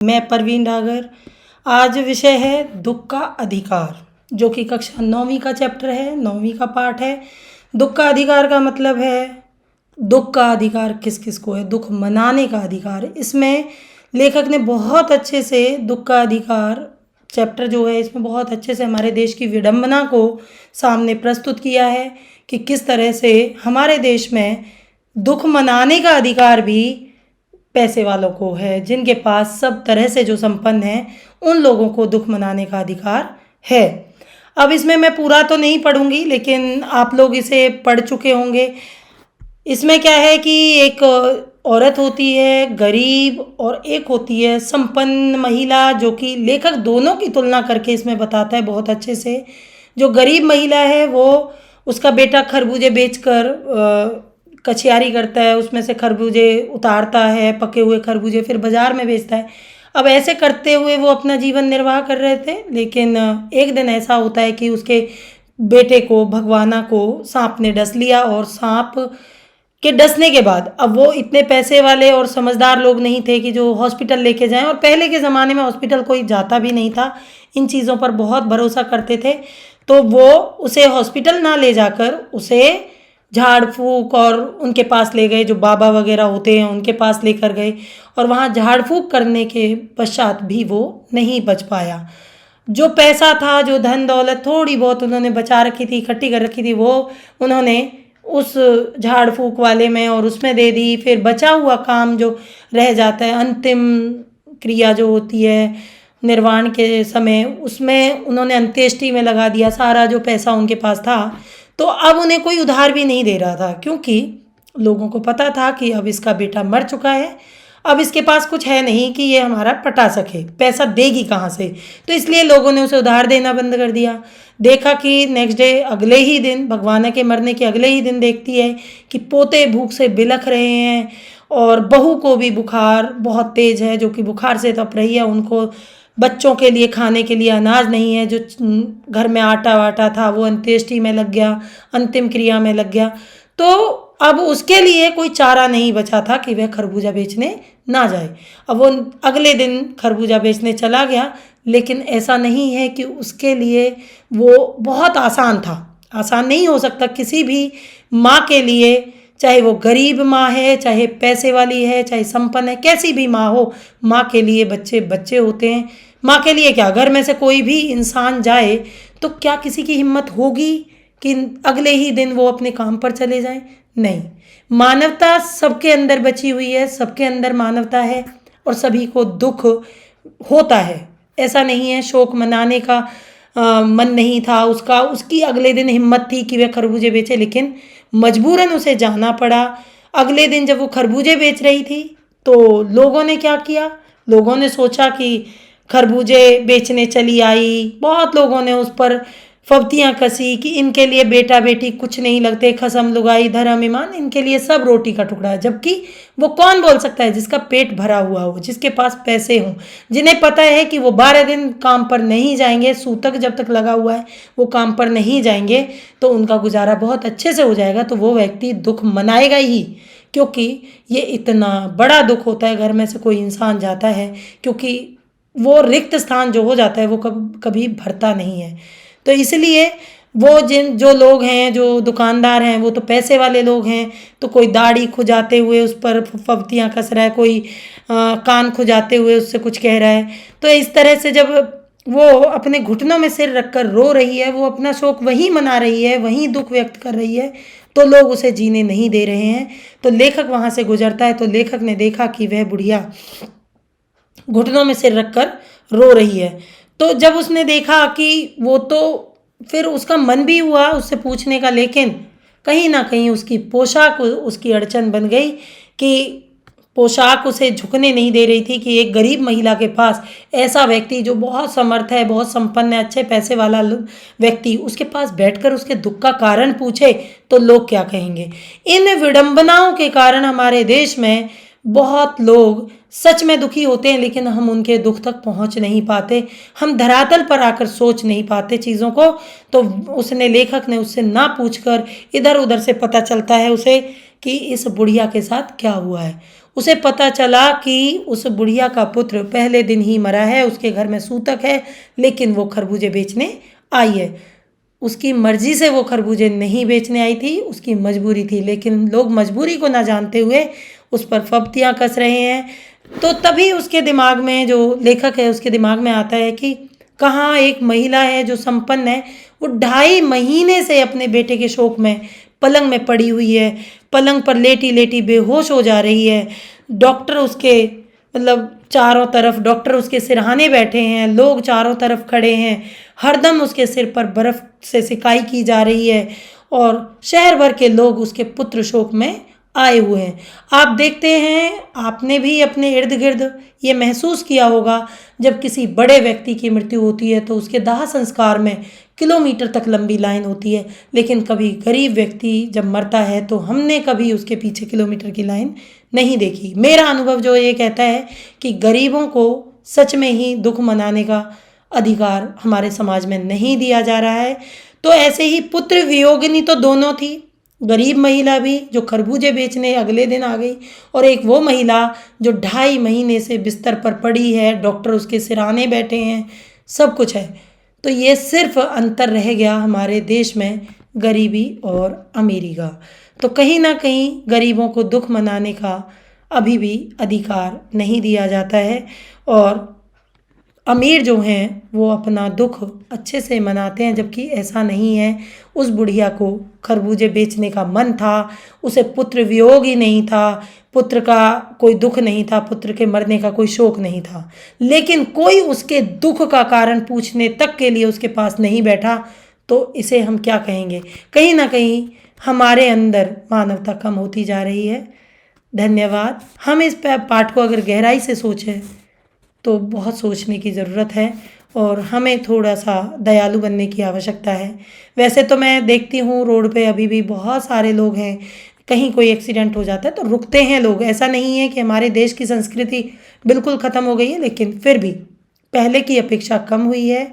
मैं परवीन डागर। आज विषय है दुख का अधिकार, जो कि कक्षा 9वीं का चैप्टर है, 9वीं का पाठ है। दुख का अधिकार का मतलब है दुख का अधिकार किस किस को है, दुख मनाने का अधिकार। इसमें लेखक ने बहुत अच्छे से दुख का अधिकार चैप्टर जो है, इसमें बहुत अच्छे से हमारे देश की विडंबना को सामने प्रस्तुत किया है कि किस तरह से हमारे देश में दुख मनाने का अधिकार भी पैसे वालों को है, जिनके पास सब तरह से जो संपन्न है उन लोगों को दुख मनाने का अधिकार है। अब इसमें मैं पूरा तो नहीं पढ़ूंगी, लेकिन आप लोग इसे पढ़ चुके होंगे। इसमें क्या है कि एक औरत होती है गरीब और एक होती है संपन्न महिला, जो कि लेखक दोनों की तुलना करके इसमें बताता है बहुत अच्छे से। जो गरीब महिला है वो, उसका बेटा खरबूजे बेचकर कचियारी करता है, उसमें से खरबूजे उतारता है, पके हुए खरबूजे फिर बाज़ार में बेचता है। अब ऐसे करते हुए वो अपना जीवन निर्वाह कर रहे थे, लेकिन एक दिन ऐसा होता है कि उसके बेटे को, भगवाना को सांप ने डस लिया। और सांप के डसने के बाद अब वो इतने पैसे वाले और समझदार लोग नहीं थे कि जो हॉस्पिटल लेके जाएं, और पहले के ज़माने में हॉस्पिटल कोई जाता भी नहीं था, इन चीज़ों पर बहुत भरोसा करते थे। तो वो उसे हॉस्पिटल ना ले जाकर उसे झाड़ फूक और उनके पास ले गए, जो बाबा वगैरह होते हैं उनके पास लेकर गए, और वहाँ झाड़ फूक करने के पश्चात भी वो नहीं बच पाया। जो पैसा था, जो धन दौलत थोड़ी बहुत उन्होंने बचा रखी थी, इकट्ठी कर रखी थी, वो उन्होंने उस झाड़ फूक वाले में और उसमें दे दी। फिर बचा हुआ काम जो रह जाता है, अंतिम क्रिया जो होती है निर्वाण के समय, उसमें उन्होंने अंत्येष्टि में लगा दिया सारा जो पैसा उनके पास था। तो अब उन्हें कोई उधार भी नहीं दे रहा था, क्योंकि लोगों को पता था कि अब इसका बेटा मर चुका है, अब इसके पास कुछ है नहीं कि ये हमारा पटा सके, पैसा देगी कहाँ से। तो इसलिए लोगों ने उसे उधार देना बंद कर दिया। देखा कि नेक्स्ट डे, अगले ही दिन, भगवाना के मरने के अगले ही दिन देखती है कि पोते भूख से बिलख रहे हैं, और बहू को भी बुखार बहुत तेज़ है, जो कि बुखार से तप रही है। उनको बच्चों के लिए खाने के लिए अनाज नहीं है, जो घर में आटा वाटा था वो अंत्येष्टि में लग गया, अंतिम क्रिया में लग गया। तो अब उसके लिए कोई चारा नहीं बचा था कि वह खरबूजा बेचने ना जाए। अब वो अगले दिन खरबूजा बेचने चला गया, लेकिन ऐसा नहीं है कि उसके लिए वो बहुत आसान था। आसान नहीं हो सकता किसी भी माँ के लिए, चाहे वो गरीब माँ है, चाहे पैसे वाली है, चाहे संपन्न है, कैसी भी माँ हो, माँ के लिए बच्चे बच्चे होते हैं। माँ के लिए क्या, घर में से कोई भी इंसान जाए तो क्या किसी की हिम्मत होगी कि अगले ही दिन वो अपने काम पर चले जाएं? नहीं, मानवता सबके अंदर बची हुई है, सबके अंदर मानवता है, और सभी को दुख होता है। ऐसा नहीं है शोक मनाने का मन नहीं था उसका, उसकी अगले दिन हिम्मत थी कि वह खरबूजे बेचे, लेकिन मजबूरन उसे जाना पड़ा। अगले दिन जब वो खरबूजे बेच रही थी तो लोगों ने क्या किया, लोगों ने सोचा कि खरबूजे बेचने चली आई। बहुत लोगों ने उस पर फब्तियाँ कसी कि इनके लिए बेटा बेटी कुछ नहीं लगते, खसम लुगाई धर्म ईमान, इनके लिए सब रोटी का टुकड़ा है। जबकि वो कौन बोल सकता है, जिसका पेट भरा हुआ हो, जिसके पास पैसे हों, जिन्हें पता है कि वो 12 दिन काम पर नहीं जाएंगे, सूतक जब तक लगा हुआ है वो काम पर नहीं जाएंगे तो उनका गुजारा बहुत अच्छे से हो जाएगा। तो वो व्यक्ति दुख मनाएगा ही, क्योंकि ये इतना बड़ा दुख होता है, घर में से कोई इंसान जाता है, क्योंकि वो रिक्त स्थान जो हो जाता है वो कभी भरता नहीं है। तो इसलिए वो जो लोग हैं, जो दुकानदार हैं, वो तो पैसे वाले लोग हैं, तो कोई दाढ़ी खुजाते हुए उस पर फब्तियाँ कस रहा है, कोई कान खुजाते हुए उससे कुछ कह रहा है। तो इस तरह से जब वो अपने घुटनों में सिर रखकर रो रही है, वो अपना शोक वहीं मना रही है, वहीं दुख व्यक्त कर रही है, तो लोग उसे जीने नहीं दे रहे हैं। तो लेखक वहाँ से गुजरता है, तो लेखक ने देखा कि वह बुढ़िया घुटनों में सिर रखकर रो रही है। तो जब उसने देखा कि वो, तो फिर उसका मन भी हुआ उससे पूछने का, लेकिन कहीं ना कहीं उसकी पोशाक उसकी अड़चन बन गई कि पोशाक उसे झुकने नहीं दे रही थी कि एक गरीब महिला के पास ऐसा व्यक्ति जो बहुत समर्थ है, बहुत संपन्न है, अच्छे पैसे वाला व्यक्ति, उसके पास बैठकर उसके दुख का कारण पूछे तो लोग क्या कहेंगे। इन विडंबनाओं के कारण हमारे देश में बहुत लोग सच में दुखी होते हैं, लेकिन हम उनके दुख तक पहुंच नहीं पाते, हम धरातल पर आकर सोच नहीं पाते चीज़ों को। तो उसने, लेखक ने उससे ना पूछकर इधर उधर से पता चलता है उसे कि इस बुढ़िया के साथ क्या हुआ है। उसे पता चला कि उस बुढ़िया का पुत्र पहले दिन ही मरा है, उसके घर में सूतक है, लेकिन वो खरबूजे बेचने आई है। उसकी मर्जी से वो खरबूजे नहीं बेचने आई थी, उसकी मजबूरी थी, लेकिन लोग मजबूरी को ना जानते हुए उस पर फब्तियाँ कस रहे हैं। तो तभी उसके दिमाग में, जो लेखक है उसके दिमाग में आता है कि कहाँ एक महिला है जो संपन्न है, वो 2.5 महीने से अपने बेटे के शोक में पलंग में पड़ी हुई है, पलंग पर लेटी लेटी बेहोश हो जा रही है। डॉक्टर उसके मतलब चारों तरफ डॉक्टर उसके सिरहाने बैठे हैं, लोग चारों तरफ खड़े हैं, हरदम उसके सिर पर बर्फ़ से सिकाई की जा रही है और शहर भर के लोग उसके पुत्र शोक में आए हुए हैं। आप देखते हैं, आपने भी अपने इर्द गिर्द ये महसूस किया होगा, जब किसी बड़े व्यक्ति की मृत्यु होती है तो उसके दाह संस्कार में किलोमीटर तक लंबी लाइन होती है, लेकिन कभी गरीब व्यक्ति जब मरता है तो हमने कभी उसके पीछे किलोमीटर की लाइन नहीं देखी। मेरा अनुभव जो ये कहता है कि गरीबों को सच में ही दुख मनाने का अधिकार हमारे समाज में नहीं दिया जा रहा है। तो ऐसे ही पुत्र वियोगिनी तो दोनों थी, गरीब महिला भी जो खरबूजे बेचने अगले दिन आ गई, और एक वो महिला जो 2.5 महीने से बिस्तर पर पड़ी है, डॉक्टर उसके सिरहाने बैठे हैं, सब कुछ है। तो ये सिर्फ अंतर रह गया हमारे देश में गरीबी और अमीरी का। तो कहीं ना कहीं गरीबों को दुख मनाने का अभी भी अधिकार नहीं दिया जाता है, और अमीर जो हैं वो अपना दुख अच्छे से मनाते हैं, जबकि ऐसा नहीं है। उस बुढ़िया को खरबूजे बेचने का मन था, उसे पुत्र वियोग ही नहीं था, पुत्र का कोई दुख नहीं था, पुत्र के मरने का कोई शोक नहीं था, लेकिन कोई उसके दुख का कारण पूछने तक के लिए उसके पास नहीं बैठा। तो इसे हम क्या कहेंगे? कहीं ना कहीं हमारे अंदर मानवता कम होती जा रही है। धन्यवाद। हम इस पाठ को अगर गहराई से सोचें तो बहुत सोचने की ज़रूरत है, और हमें थोड़ा सा दयालु बनने की आवश्यकता है। वैसे तो मैं देखती हूँ रोड पे अभी भी बहुत सारे लोग हैं, कहीं कोई एक्सीडेंट हो जाता है तो रुकते हैं लोग। ऐसा नहीं है कि हमारे देश की संस्कृति बिल्कुल ख़त्म हो गई है, लेकिन फिर भी पहले की अपेक्षा कम हुई है।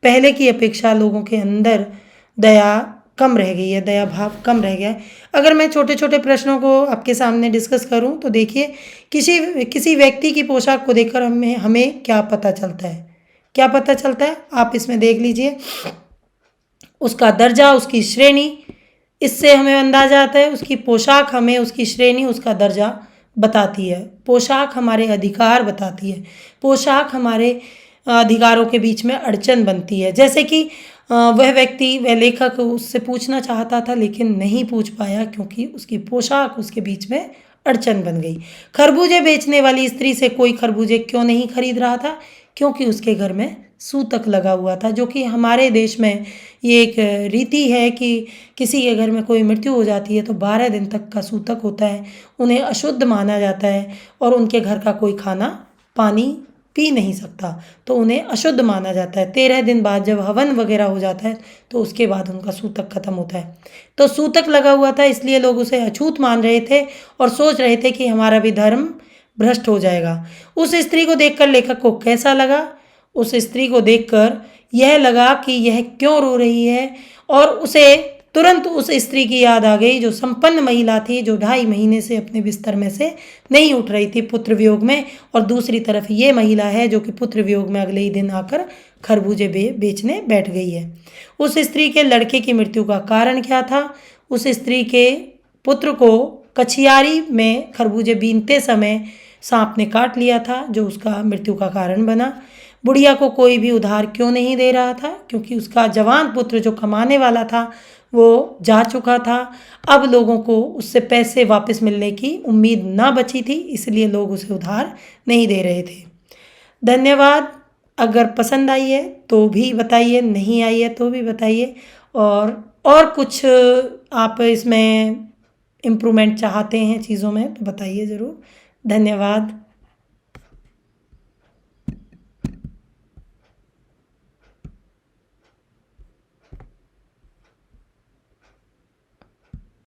पहले की अपेक्षा लोगों के अंदर दया कम रह गई है, दया भाव कम रह गया है। अगर मैं छोटे छोटे प्रश्नों को आपके सामने डिस्कस करूं तो देखिए, किसी व्यक्ति की पोशाक को देखकर हमें क्या पता चलता है? क्या पता चलता है? आप इसमें देख लीजिए, उसका दर्जा, उसकी श्रेणी, इससे हमें अंदाजा आता है। उसकी पोशाक हमें उसकी श्रेणी, उसका दर्जा बताती है। पोशाक हमारे अधिकार बताती है। पोशाक हमारे अधिकारों के बीच में अड़चन बनती है। जैसे कि वह व्यक्ति, वह लेखक उससे पूछना चाहता था लेकिन नहीं पूछ पाया, क्योंकि उसकी पोशाक उसके बीच में अड़चन बन गई। खरबूजे बेचने वाली स्त्री से कोई खरबूजे क्यों नहीं खरीद रहा था? क्योंकि उसके घर में सूतक लगा हुआ था, जो कि हमारे देश में ये एक रीति है कि किसी के घर में कोई मृत्यु हो जाती है तो 12 दिन तक का सूतक होता है, उन्हें अशुद्ध माना जाता है और उनके घर का कोई खाना पानी पी नहीं सकता, तो उन्हें अशुद्ध माना जाता है। 13 दिन बाद जब हवन वगैरह हो जाता है तो उसके बाद उनका सूतक खत्म होता है। तो सूतक लगा हुआ था, इसलिए लोग उसे अछूत मान रहे थे और सोच रहे थे कि हमारा भी धर्म भ्रष्ट हो जाएगा। उस स्त्री को देखकर लेखक को कैसा लगा? उस स्त्री को देखकर यह लगा कि यह क्यों रो रही है, और उसे तुरंत उस स्त्री की याद आ गई जो संपन्न महिला थी, जो 2.5 महीने से अपने बिस्तर में से नहीं उठ रही थी पुत्र वियोग में, और दूसरी तरफ ये महिला है जो कि पुत्र वियोग में अगले ही दिन आकर खरबूजे बेचने बैठ गई है। उस स्त्री के लड़के की मृत्यु का कारण क्या था? उस स्त्री के पुत्र को कछियारी में खरबूजे बीनते समय सांप ने काट लिया था, जो उसका मृत्यु का कारण बना। बुढ़िया को कोई भी उधार क्यों नहीं दे रहा था? क्योंकि उसका जवान पुत्र जो कमाने वाला था वो जा चुका था। अब लोगों को उससे पैसे वापस मिलने की उम्मीद ना बची थी, इसलिए लोग उसे उधार नहीं दे रहे थे। धन्यवाद। अगर पसंद आई है तो भी बताइए, नहीं आई है तो भी बताइए, और कुछ आप इसमें इम्प्रूवमेंट चाहते हैं चीज़ों में तो बताइए ज़रूर। धन्यवाद।